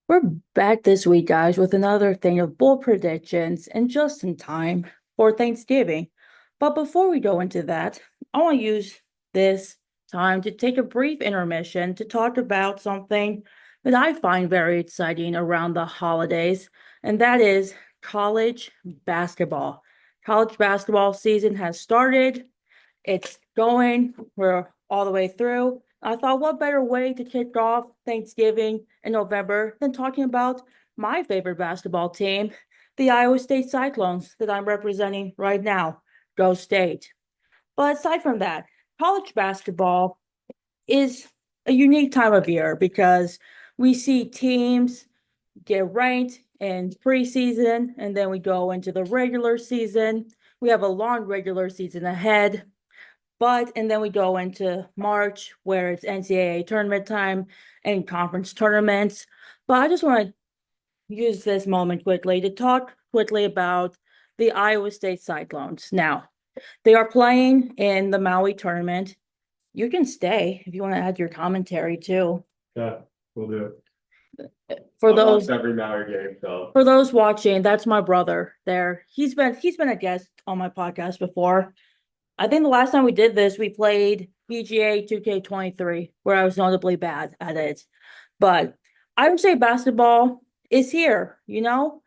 We're back this week, guys, with another thing of bold predictions and just in time for Thanksgiving. But before we go into that, I want to use this time to take a brief intermission to talk about something that I find very exciting around the holidays, and that is college basketball. College basketball season has started. It's going. We're all the way through. I thought, what better way to kick off Thanksgiving in November than talking about my favorite basketball team, the Iowa State Cyclones that I'm representing right now. Go State. But aside from that, college basketball is a unique time of year because we see teams get ranked in preseason and then we go into the regular season. We have a long regular season ahead. And then we go into March where it's NCAA tournament time and conference tournaments. But I just want to use this moment quickly to talk quickly about the Iowa State Cyclones. Now, they are playing in the Maui tournament. You can stay if you want to add your commentary too. Yeah, we'll do it. For I've those watched every Maui game, so for those watching, that's my brother there. He's been a guest on my podcast before. I think the last time we did this, we played PGA 2K23, where I was notably bad at it. But I would say basketball is here, you know?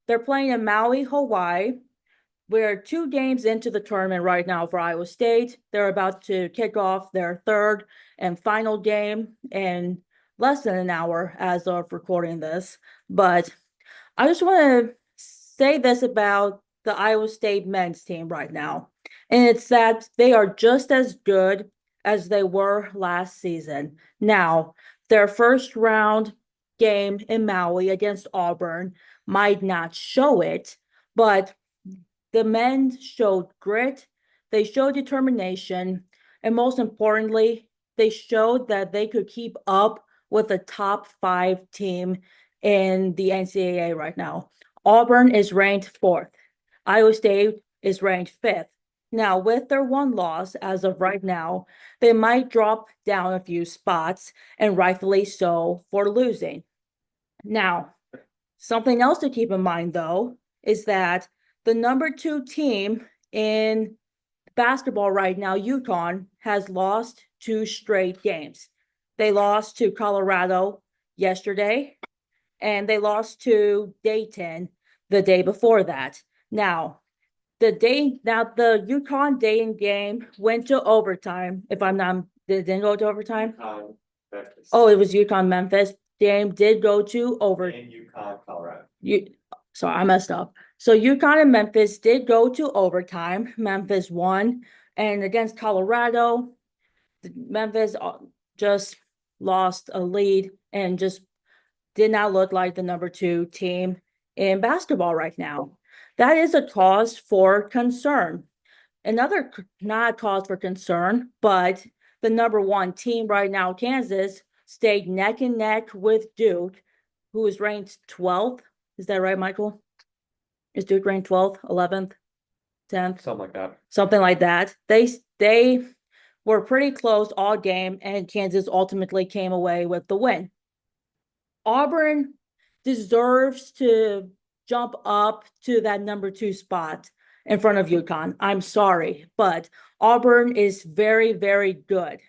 They're playing in Maui, Hawaii. We're 2 games into the tournament right now for Iowa State. They're about to kick off their third and final game in less than an hour as of recording this. But I just want to say this about the Iowa State men's team right now. And it's that they are just as good as they were last season. Now, their first round game in Maui against Auburn might not show it, but the men showed grit, they showed determination, and most importantly, they showed that they could keep up with the top 5 team in the NCAA right now. Auburn is ranked fourth. Iowa State is ranked fifth. Now, with their one loss as of right now, they might drop down a few spots, and rightfully so for losing. Now, something else to keep in mind, though, is that the number 2 team in basketball right now, UConn, has lost 2 straight games. They lost to Colorado yesterday, and they lost to Dayton the day before that. Now, the UConn Dayton game went to overtime. If I'm not, it didn't go to overtime. Memphis. Oh, it was UConn Memphis game did go to over. And UConn, Colorado. Sorry, I messed up. So UConn and Memphis did go to overtime. Memphis won, and against Colorado, Memphis just lost a lead and just did not look like the number 2 team in basketball right now. That is a cause for concern. Another not cause for concern, but the number 1 team right now, Kansas, stayed neck and neck with Duke, who is ranked 12th. Is that right, Michael? Is Duke ranked 12th, 11th, 10th? Something like that. Something like that. They were pretty close all game, and Kansas ultimately came away with the win. Auburn deserves to jump up to that number 2 spot in front of UConn. I'm sorry, but Auburn is very, very good.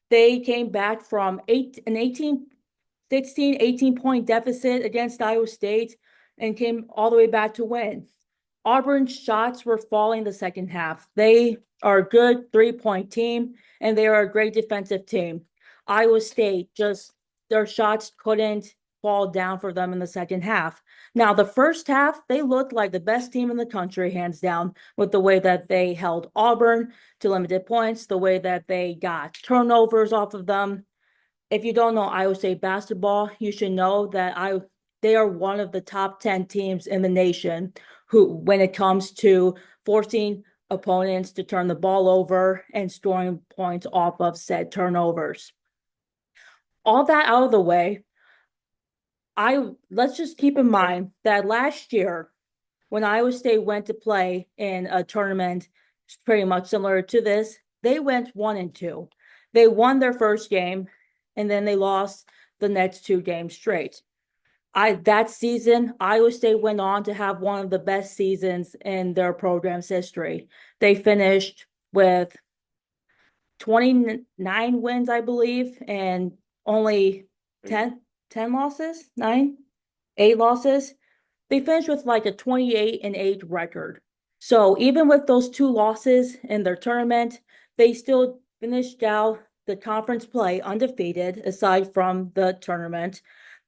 They came back from 18-point deficit against Iowa State and came all the way back to win. Auburn's shots were falling the second half. They are a good 3-point team, and they are a great defensive team. Iowa State their shots couldn't fall down for them in the second half. Now, the first half, they looked like the best team in the country, hands down, with the way that they held Auburn to limited points, the way that they got turnovers off of them. If you don't know Iowa State basketball, you should know that they are one of the top 10 teams in the nation who, when it comes to forcing opponents to turn the ball over and scoring points off of said turnovers. All that out of the way, let's just keep in mind that last year, when Iowa State went to play in a tournament pretty much similar to this, they went 1-2. They won their first game, and then they lost the next 2 games straight. That season, Iowa State went on to have one of the best seasons in their program's history. They finished with 29 wins, I believe, and only 10 losses, 8 losses. They finished with like a 28-8 record. So even with those 2 losses in their tournament, they still finished out the conference play undefeated aside from the tournament.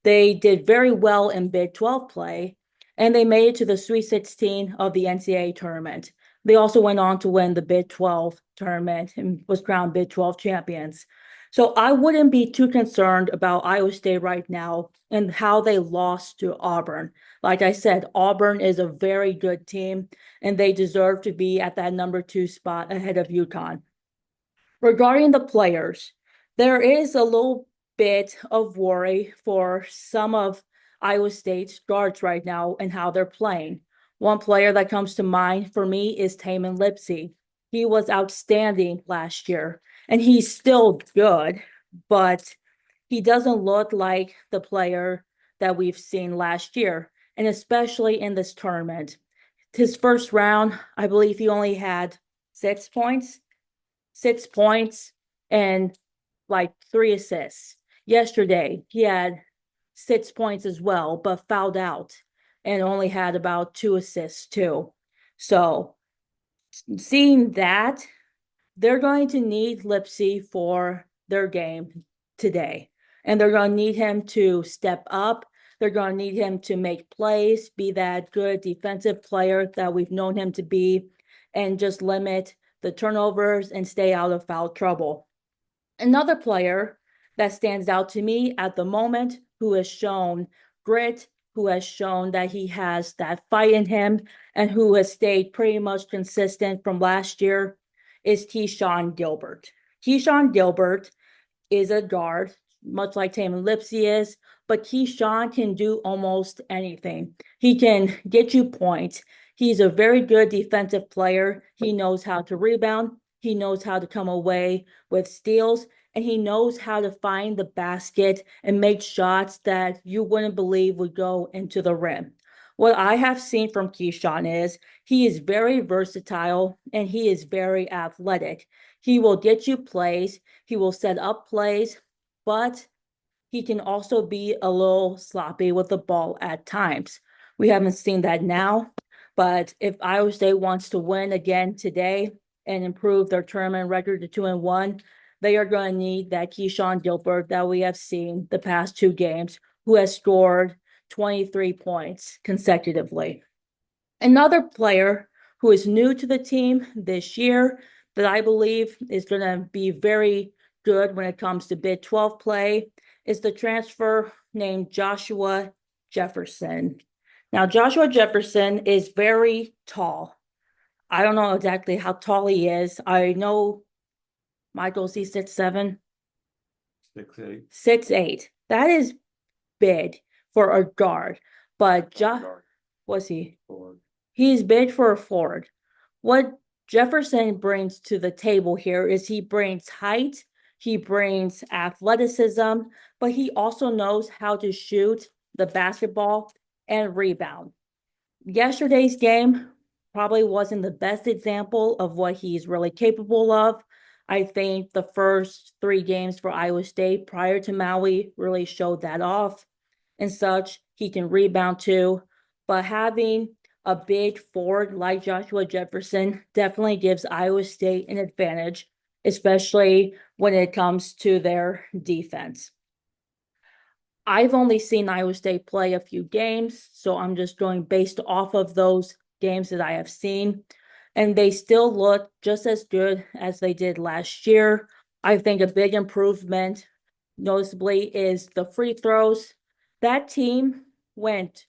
They did very well in Big 12 play, and they made it to the Sweet 16 of the NCAA tournament. They also went on to win the Big 12 tournament and was crowned Big 12 champions. So I wouldn't be too concerned about Iowa State right now and how they lost to Auburn. Like I said, Auburn is a very good team, and they deserve to be at that number 2 spot ahead of UConn. Regarding the players, there is a little bit of worry for some of Iowa State's guards right now and how they're playing. One player that comes to mind for me is Tamin Lipsey. He was outstanding last year, and he's still good, but he doesn't look like the player that we've seen last year, and especially in this tournament. His first round, I believe he only had 6 points and like 3 assists. Yesterday, he had 6 points as well, but fouled out and only had about 2 assists too. So seeing that, they're going to need Lipsey for their game today. And they're going to need him to step up. They're going to need him to make plays, be that good defensive player that we've known him to be, and just limit the turnovers and stay out of foul trouble. Another player that stands out to me at the moment who has shown grit, who has shown that he has that fight in him, and who has stayed pretty much consistent from last year is Keyshawn Gilbert. Keyshawn Gilbert is a guard, much like Tamin Lipsey is, but Keyshawn can do almost anything. He can get you points. He's a very good defensive player. He knows how to rebound. He knows how to come away with steals, and he knows how to find the basket and make shots that you wouldn't believe would go into the rim. What I have seen from Keyshawn is he is very versatile and he is very athletic. He will get you plays, he will set up plays, but he can also be a little sloppy with the ball at times. We haven't seen that now, but if Iowa State wants to win again today and improve their tournament record to 2-1, they are going to need that Keyshawn Gilbert that we have seen the past 2 games, who has scored 23 points consecutively. Another player who is new to the team this year that I believe is going to be very good when it comes to Big 12 play is the transfer named Joshua Jefferson. Now, Joshua Jefferson is very tall. I don't know exactly how tall he is. I know Michael's he's 6'7", 6'8". 6'8". That is big for a guard, but was he? Forward. He's big for a forward. What Jefferson brings to the table here is he brings height, he brings athleticism, but he also knows how to shoot the basketball and rebound. Yesterday's game probably wasn't the best example of what he's really capable of. I think the first 3 games for Iowa State prior to Maui really showed that off and such. He can rebound too, but having a big forward like Joshua Jefferson definitely gives Iowa State an advantage, especially when it comes to their defense. I've only seen Iowa State play a few games, so I'm just going based off of those games that I have seen, and they still look just as good as they did last year. I think a big improvement, noticeably, is the free throws. That team made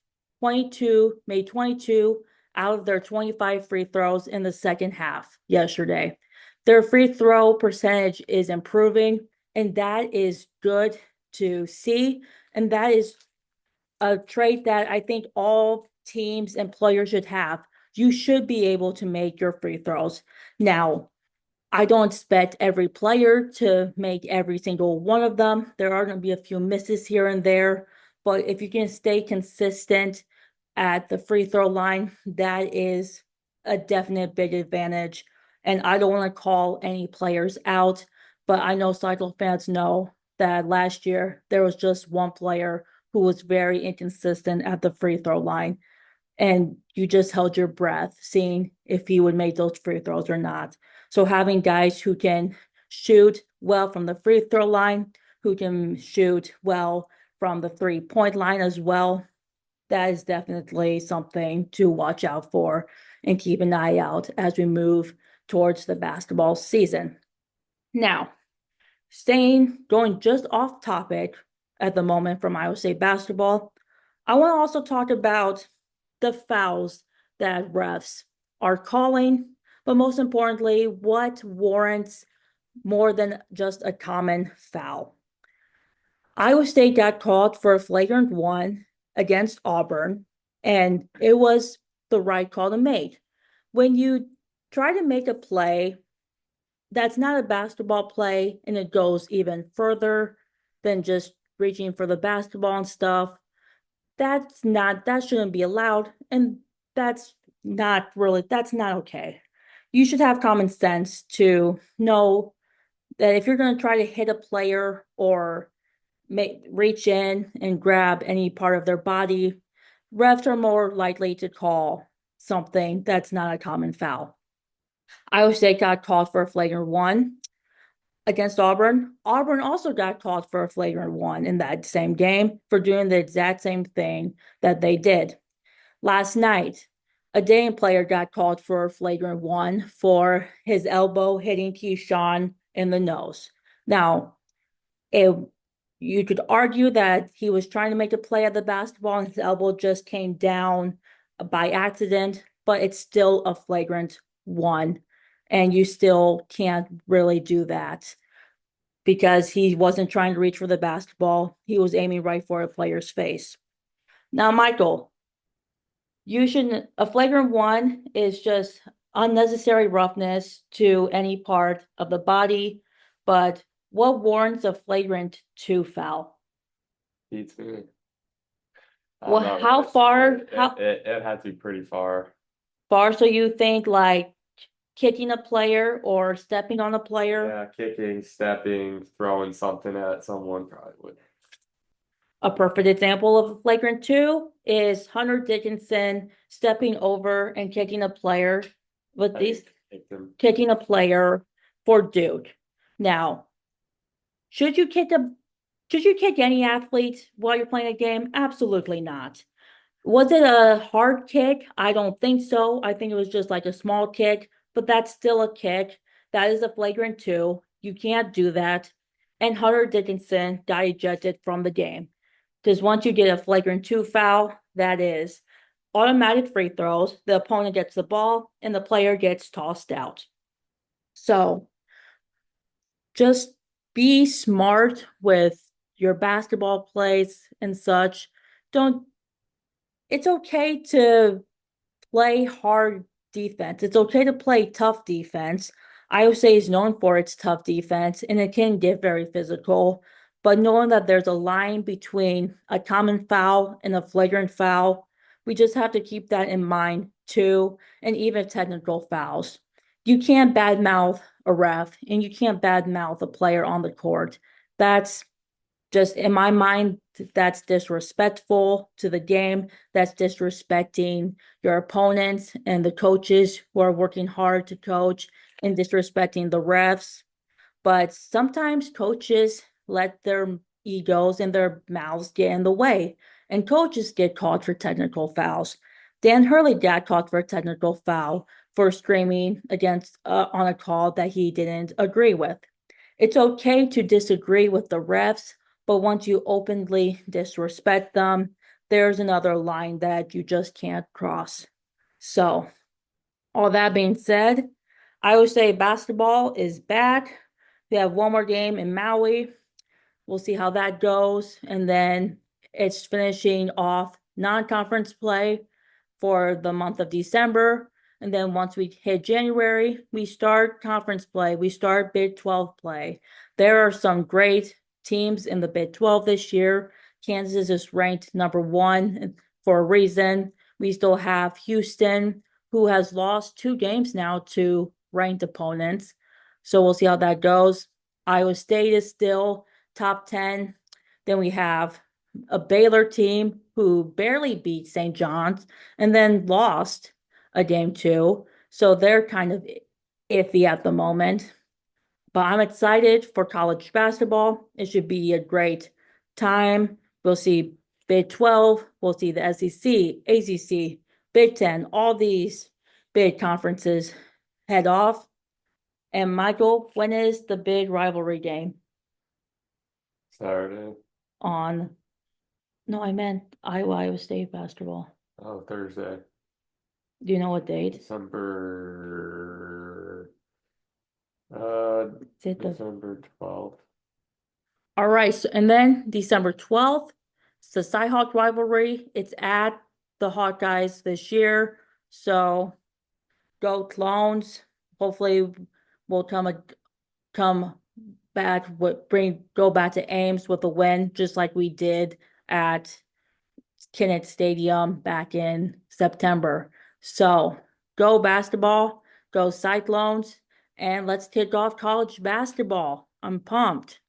22 out of their 25 free throws in the second half yesterday. Their free throw percentage is improving, and that is good to see. And that is a trait that I think all teams and players should have. You should be able to make your free throws. Now, I don't expect every player to make every single one of them. There are going to be a few misses here and there, but if you can stay consistent at the free throw line, that is a definite big advantage. And I don't want to call any players out, but I know Cyclone fans know that last year there was just one player who was very inconsistent at the free throw line. And you just held your breath, seeing if he would make those free throws or not. So having guys who can shoot well from the free throw line, who can shoot well from the 3-point line as well, that is definitely something to watch out for and keep an eye out as we move towards the basketball season. Now, going just off topic at the moment from Iowa State basketball, I want to also talk about the fouls that refs are calling, but most importantly, what warrants more than just a common foul. Iowa State got called for a flagrant one against Auburn, and it was the right call to make. When you try to make a play that's not a basketball play and it goes even further than just reaching for the basketball and stuff, that shouldn't be allowed, and that's not okay. You should have common sense to know that if you're going to try to hit a player or reach in and grab any part of their body, refs are more likely to call something that's not a common foul. Iowa State got called for a flagrant one against Auburn. Auburn also got called for a flagrant one in that same game for doing the exact same thing that they did. Last night, a Dane player got called for a flagrant one for his elbow hitting Keyshawn in the nose. Now, you could argue that he was trying to make a play at the basketball and his elbow just came down by accident, but it's still a flagrant one. And you still can't really do that because he wasn't trying to reach for the basketball. He was aiming right for a player's face. Now, Michael, a flagrant one is just unnecessary roughness to any part of the body, but what warrants a flagrant 2 foul? Beats me. Well, how far? It had to be pretty far. Far, so you think like kicking a player or stepping on a player? Yeah, kicking, stepping, throwing something at someone probably would. A perfect example of a flagrant 2 is Hunter Dickinson stepping over and kicking a player kicking a player for Duke. Now, should you kick any athlete while you're playing a game? Absolutely not. Was it a hard kick? I don't think so. I think it was just like a small kick, but that's still a kick. That is a flagrant 2. You can't do that. And Hunter Dickinson got ejected from the game. Because once you get a flagrant 2 foul, that is automatic free throws. The opponent gets the ball and the player gets tossed out. So just be smart with your basketball plays and such. It's okay to play hard defense. It's okay to play tough defense. Iowa State is known for its tough defense, and it can get very physical. But knowing that there's a line between a common foul and a flagrant foul, we just have to keep that in mind too, and even technical fouls. You can't badmouth a ref, and you can't badmouth a player on the court. That's just, in my mind, that's disrespectful to the game. That's disrespecting your opponents and the coaches who are working hard to coach, and disrespecting the refs. But sometimes coaches let their egos and their mouths get in the way, and coaches get called for technical fouls. Dan Hurley got called for a technical foul for screaming against on a call that he didn't agree with. It's okay to disagree with the refs, but once you openly disrespect them, there's another line that you just can't cross. So, all that being said, I would say basketball is back. We have one more game in Maui. We'll see how that goes. And then it's finishing off non-conference play for the month of December. And then once we hit January, we start conference play. We start Big 12 play. There are some great teams in the Big 12 this year. Kansas is ranked #1 for a reason. We still have Houston, who has lost 2 games now to ranked opponents. So we'll see how that goes. Iowa State is still top 10. Then we have a Baylor team who barely beat St. John's and then lost a game too. So they're kind of iffy at the moment. But I'm excited for college basketball. It should be a great time. We'll see Big 12, we'll see the SEC, ACC, Big 10, all these big conferences head off. And Michael, when is the big rivalry game? Saturday. No, I meant Iowa State basketball. Oh, Thursday. Do you know what date? December Is it the December 12th. All right, so, and then December 12th, it's the Cyhawk rivalry. It's at the Hawkeyes this year. So go Clones. Hopefully we'll come back with go back to Ames with a win, just like we did at Kennett Stadium back in September. So go basketball, go Cyclones, and let's kick off college basketball. I'm pumped.